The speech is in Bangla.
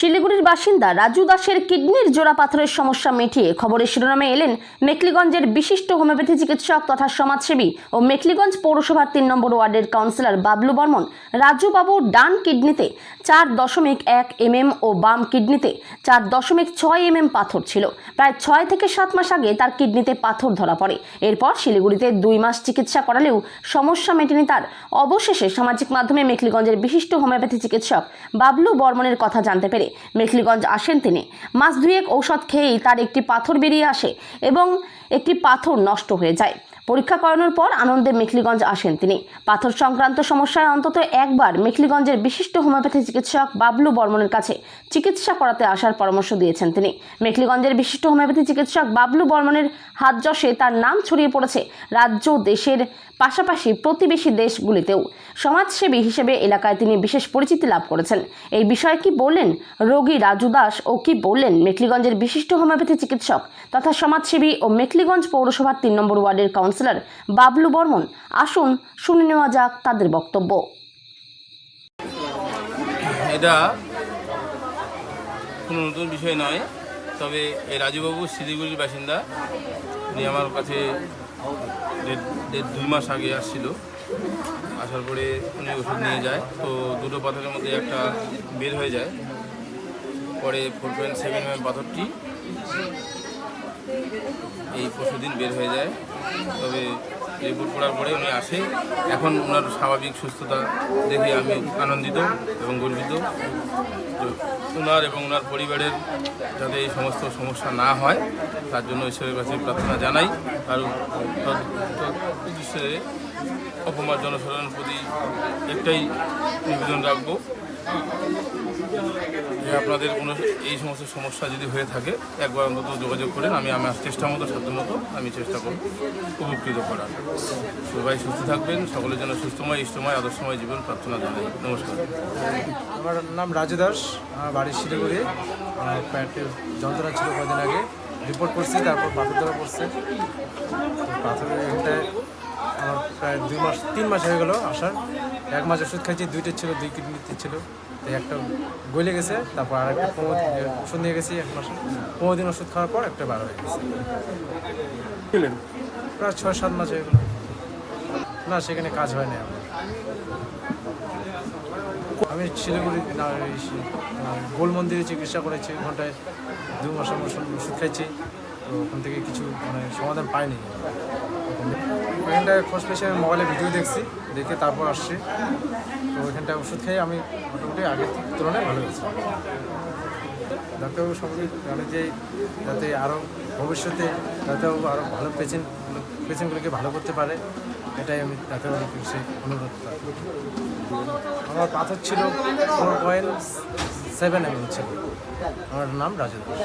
শিলিগুড়ির বাসিন্দা রাজু দাসের কিডনির জোড়া পাথরের সমস্যা মিটিয়ে খবরের শিরোনামে এলেন মেখলিগঞ্জের বিশিষ্ট হোমিওপ্যাথি চিকিৎসক তথা সমাজসেবী ও মেখলিগঞ্জ পৌরসভার ৩ নম্বর ওয়ার্ডের কাউন্সিলর বাবলু বর্মন। রাজু বাবু ডান কিডনিতে ৪.১ mm ও বাম কিডনিতে ৪.৬ mm পাথর ছিল। প্রায় ৬ থেকে ৭ মাস আগে তার কিডনিতে পাথর ধরা পড়ে। এরপর শিলিগুড়িতে ২ মাস চিকিৎসা করালেও সমস্যা মেটেনি তার। অবশেষে সামাজিক মাধ্যমে মেখলিগঞ্জের বিশিষ্ট হোমিওপ্যাথি চিকিৎসক বাবলু বর্মনের কথা জানতে পেরে মেখলিগঞ্জ আসেন তিনি। মাস দুয়েক ঔষধ খেয়েই তার একটি পাথর বেরিয়ে আসে এবং একটি পাথর নষ্ট হয়ে যায়। পরীক্ষা করানোর পর আনন্দে মেখলিগঞ্জ আসেন তিনি। পাথর সংক্রান্ত সমস্যায় অন্তত একবার মেখলিগঞ্জের বিশিষ্ট হোমিওপ্যাথি চিকিৎসক বাবলু বর্মনের কাছে চিকিৎসা করাতে আসার পরামর্শ দিয়েছেন তিনি। মেখলিগঞ্জের বিশিষ্ট হোমিওপ্যাথি চিকিৎসক বাবলু বর্মনের হাত যশে তার নাম ছড়িয়ে পড়েছে রাজ্য দেশের পাশাপাশি প্রতিবেশী দেশগুলিতেও। সমাজসেবী হিসেবে এলাকায় তিনি বিশেষ পরিচিতি লাভ করেছেন। এই বিষয়ে কি বললেন রোগী রাজু দাস ও কি বললেন মেখলিগঞ্জের বিশিষ্ট হোমিওপ্যাথি চিকিৎসক তথা সমাজসেবী ও মেখলিগঞ্জ পৌরসভার ৩ নম্বর ওয়ার্ডের কাউন্সিলর বাবলু বর্মন, আসুন শুনে নেওয়া যাক তাদের বক্তব্য। এটা কোনো নতুন বিষয় নয়, তবে এই রাজুবাবু শিলিগুড়ির বাসিন্দা। উনি আমার কাছে ২ মাস আগে আসছিল। আসার পরে উনি ওষুধ নিয়ে যায়, তো দুটো পাথরের মধ্যে একটা বের হয়ে যায়। পরে 4.7 mm পাথরটি এই পরশুদিন বের হয়ে যায়। তবে রিপোর্ট করার পরে উনি আসে। এখন ওনার স্বাভাবিক সুস্থতা দেখে আমি আনন্দিত এবং গর্বিত। ওনার এবং ওনার পরিবারের যাতে এই সমস্ত সমস্যা না হয় তার জন্য ঈশ্বরের কাছে প্রার্থনা জানাই। আর উদ্দেশ্যে অপমার জনসাধারণের প্রতি একটাই নিবেদন রাখবো যে আপনাদের কোনো এই সমস্ত সমস্যা যদি হয়ে থাকে একবার অন্তত যোগাযোগ করেন। আমি আমার চেষ্টা মতো সাধ্যমতো আমি চেষ্টা করব উপকৃত করার। সবাই সুস্থ থাকবেন, সকলের জন্য সুস্থময় ইষ্টময় আদর্শময় জীবন প্রার্থনা জানাই। নমস্কার। আমার নাম রাজু দাস, আমার বাড়ির শিলিগুড়ি। আমার প্যান্টের যন্ত্রণা ছিল কদিন আগে, রিপোর্ট করছি, তারপর পাথর ধরা পড়ছে। পাথরের এখানটায় আমার প্রায় ৩ মাস হয়ে গেলো আসার। 1 মাস ওষুধ খাইছি, 2টা ছিল, 2 কিডনিতে ছিল, তাই একটা গলে গেছে। তারপর আর একটা ওষুধ নিয়ে গেছি 1 মাসে। 15 দিন ওষুধ খাওয়ার পর একটা বার হয়ে গেছে। প্রায় 6-7 মাস হয়ে গেলো। না, সেখানে কাজ হয় না। আমি শিলিগুড়ি গোল মন্দিরে চিকিৎসা করেছি, ওখানটায় 2 মাস ওষুধ খাইছি। তো ওখান থেকে কিছু সমাধান পাইনি। ওখানটায় খোঁজ পেয়েছি, আমি মোবাইলে ভিডিও দেখছি, দেখে তারপর আসছি। তো ওইখানটায় ওষুধ খেয়ে আমি মোটামুটি আগের তুলনায় ভালো হয়েছি। ডাক্তারবাবু সবাই জানে যে যাতে আরও ভবিষ্যতে ডাক্তারবাবু আরও ভালো পেশেন্টগুলোকে ভালো করতে পারে, এটাই আমি ডাক্তারবাবুকে সে অনুরোধ করি। আমার পাথর ছিল 4.7 mm ছিল। আমার নাম রাজু দাস।